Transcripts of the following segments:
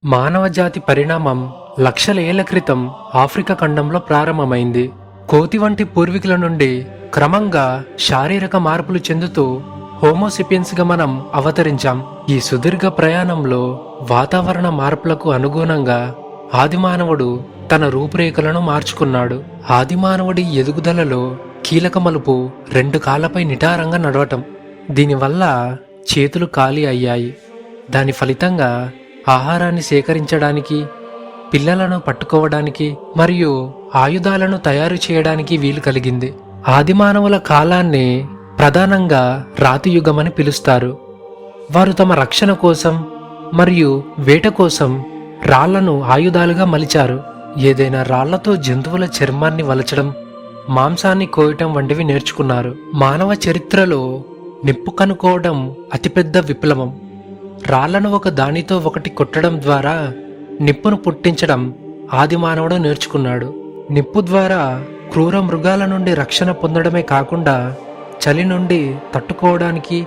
మానవజాతి పరిణామం లక్షల ఏళ్ల క్రితం ఆఫ్రికా ఖండంలో ప్రారంభమైంది. కోతి వంటి పూర్వీకుల నుండి క్రమంగా శారీరక మార్పులు చెందుతూ హోమోసిపియన్స్ గా మనం అవతరించాం. ఈ సుదీర్ఘ ప్రయాణంలో వాతావరణ మార్పులకు అనుగుణంగా ఆదిమానవుడు తన రూపురేఖలను మార్చుకున్నాడు. ఆదిమానవుడి ఎదుగుదలలో కీలక మలుపు రెండు కాళ్లపై నిటారంగా నడవటం. దీనివల్ల చేతులు ఖాళీ అయ్యాయి. దాని ఫలితంగా ఆహారాన్ని సేకరించడానికి, పిల్లలను పట్టుకోవడానికి మరియు ఆయుధాలను తయారు చేయడానికి వీలు కలిగింది. ఆదిమానవుల కాలాన్ని ప్రధానంగా రాతి యుగమని పిలుస్తారు. వారు తమ రక్షణ కోసం మరియు వేట కోసం రాళ్లను ఆయుధాలుగా మలిచారు. ఏదైనా రాళ్లతో జంతువుల చర్మాన్ని వలచడం, మాంసాన్ని కోయటం వంటివి నేర్చుకున్నారు. మానవ చరిత్రలో నిప్పు కనుక్కోవడం అతిపెద్ద విప్లవం. రాళ్లను ఒక దానితో ఒకటి కొట్టడం ద్వారా నిప్పును పుట్టించడం ఆదిమానవుడు నేర్చుకున్నాడు. నిప్పు ద్వారా క్రూర మృగాల నుండి రక్షణ పొందడమే కాకుండా చలి నుండి తట్టుకోవడానికి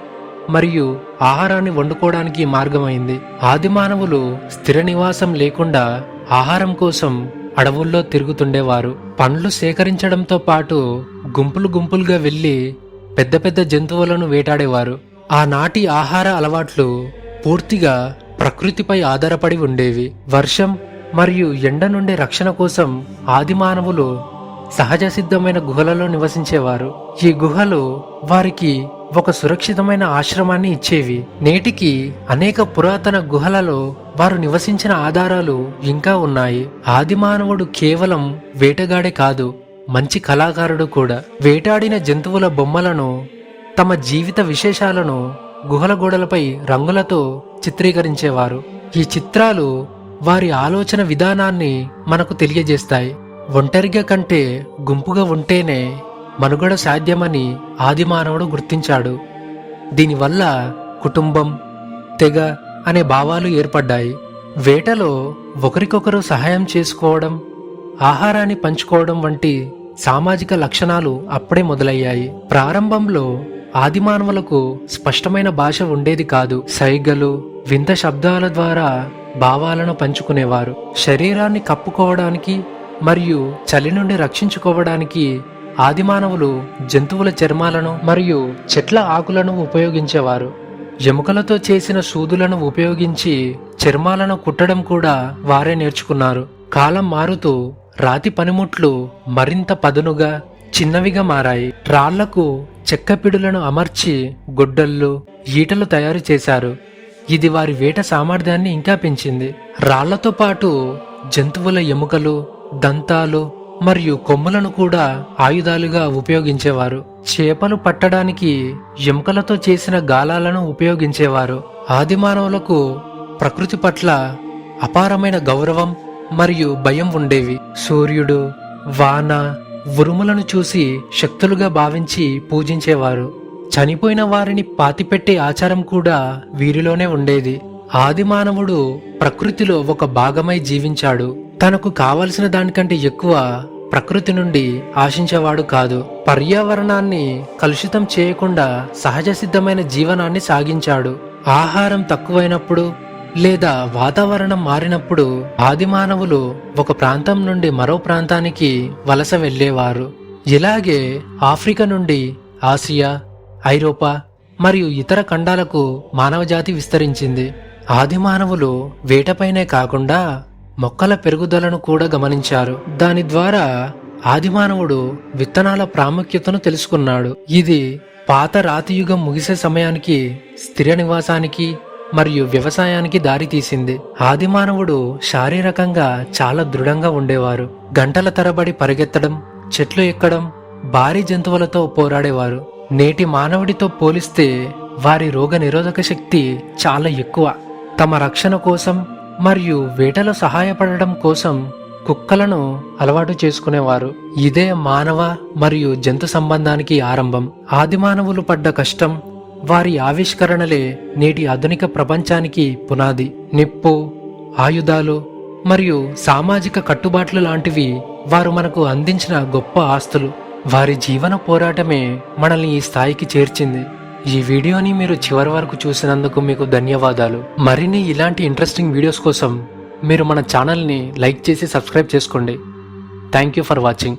మరియు ఆహారాన్ని వండుకోవడానికి మార్గమైంది. ఆదిమానవులు స్థిర నివాసం లేకుండా ఆహారం కోసం అడవుల్లో తిరుగుతుండేవారు. పండ్లు సేకరించడంతో పాటు గుంపులు గుంపులుగా వెళ్లి పెద్ద పెద్ద జంతువులను వేటాడేవారు. ఆనాటి ఆహార అలవాట్లు పూర్తిగా ప్రకృతిపై ఆధారపడి ఉండేవి. వర్షం మరియు ఎండ నుండి రక్షణ కోసం ఆదిమానవులు సహజ సిద్ధమైన గుహలలో నివసించేవారు. ఈ గుహలు వారికి ఒక సురక్షితమైన ఆశ్రమాన్ని ఇచ్చేవి. నేటికి అనేక పురాతన గుహలలో వారు నివసించిన ఆధారాలు ఇంకా ఉన్నాయి. ఆదిమానవుడు కేవలం వేటగాడే కాదు, మంచి కళాకారుడు కూడా. వేటాడిన జంతువుల బొమ్మలను, తమ జీవిత విశేషాలను గుహల గోడలపై రంగులతో చిత్రీకరించేవారు. ఈ చిత్రాలు వారి ఆలోచన విధానాన్ని మనకు తెలియజేస్తాయి. ఒంటరిగా కంటే గుంపుగా ఉంటేనే మనుగడ సాధ్యమని ఆదిమానవుడు గుర్తించాడు. దీనివల్ల కుటుంబం, తెగ అనే భావాలు ఏర్పడ్డాయి. వేటలో ఒకరికొకరు సహాయం చేసుకోవడం, ఆహారాన్ని పంచుకోవడం వంటి సామాజిక లక్షణాలు అప్పుడే మొదలయ్యాయి. ప్రారంభంలో ఆదిమానవులకు స్పష్టమైన భాష ఉండేది కాదు. సైగలు, వింత శబ్దాల ద్వారా భావాలను పంచుకునేవారు. శరీరాన్ని కప్పుకోవడానికి మరియు చలి నుండి రక్షించుకోవడానికి ఆదిమానవులు జంతువుల చర్మాలను మరియు చెట్ల ఆకులను ఉపయోగించేవారు. ఎముకలతో చేసిన సూదులను ఉపయోగించి చర్మాలను కుట్టడం కూడా వారే నేర్చుకున్నారు. కాలం మారుతూ రాతి పనిముట్లు మరింత పదునుగా, చిన్నవిగా మారాయి. రాళ్లకు చెక్క పిడులను అమర్చి గొడ్డళ్ళు, ఈటలు తయారు చేశారు. ఇది వారి వేట సామర్థ్యాన్ని ఇంకా పెంచింది. రాళ్లతో పాటు జంతువుల ఎముకలు, దంతాలు మరియు కొమ్ములను కూడా ఆయుధాలుగా ఉపయోగించేవారు. చేపలు పట్టడానికి ఎముకలతో చేసిన గాలాలను ఉపయోగించేవారు. ఆదిమానవులకు ప్రకృతి పట్ల అపారమైన గౌరవం మరియు భయం ఉండేవి. సూర్యుడు, వాన, ఉరుములను చూసి శక్తులుగా భావించి పూజించేవారు. చనిపోయిన వారిని పాతిపెట్టే ఆచారం కూడా వీరిలోనే ఉండేది. ఆదిమానవుడు ప్రకృతిలో ఒక భాగమై జీవించాడు. తనకు కావలసిన దానికంటే ఎక్కువ ప్రకృతి నుండి ఆశించేవాడు కాదు. పర్యావరణాన్ని కలుషితం చేయకుండా సహజ సిద్ధమైన జీవనాన్ని సాగించాడు. ఆహారం తక్కువైనప్పుడు లేదా వాతావరణం మారినప్పుడు ఆదిమానవులు ఒక ప్రాంతం నుండి మరో ప్రాంతానికి వలస వెళ్లేవారు. ఇలాగే ఆఫ్రికా నుండి ఆసియా, ఐరోపా మరియు ఇతర ఖండాలకు మానవజాతి విస్తరించింది. ఆదిమానవులు వేటపైనే కాకుండా మొక్కల పెరుగుదలను కూడా గమనించారు. దాని ద్వారా ఆదిమానవుడు విత్తనాల ప్రాముఖ్యతను తెలుసుకున్నాడు. ఇది పాత రాతియుగం ముగిసే సమయానికి స్థిర నివాసానికి మరియు వ్యవసాయానికి దారితీసింది. ఆదిమానవుడు శారీరకంగా చాలా దృఢంగా ఉండేవారు. గంటల తరబడి పరిగెత్తడం, చెట్లు ఎక్కడం, భారీ జంతువులతో పోరాడేవారు. నేటి మానవుడితో పోలిస్తే వారి రోగ నిరోధక శక్తి చాలా ఎక్కువ. తమ రక్షణ కోసం మరియు వేటలో సహాయపడడం కోసం కుక్కలను అలవాటు చేసుకునేవారు. ఇదే మానవ మరియు జంతు సంబంధానికి ఆరంభం. ఆదిమానవులు పడ్డ కష్టం, వారి ఆవిష్కరణలే నేటి ఆధునిక ప్రపంచానికి పునాది. నిప్పు, ఆయుధాలు మరియు సామాజిక కట్టుబాట్లు లాంటివి వారు మనకు అందించిన గొప్ప ఆస్తులు. వారి జీవన పోరాటమే మనల్ని ఈ స్థాయికి చేర్చింది. ఈ వీడియోని మీరు చివరి వరకు చూసినందుకు మీకు ధన్యవాదాలు. మరిన్ని ఇలాంటి ఇంట్రెస్టింగ్ వీడియోస్ కోసం మీరు మన ఛానల్ని లైక్ చేసి సబ్స్క్రైబ్ చేసుకోండి. Thank you for watching.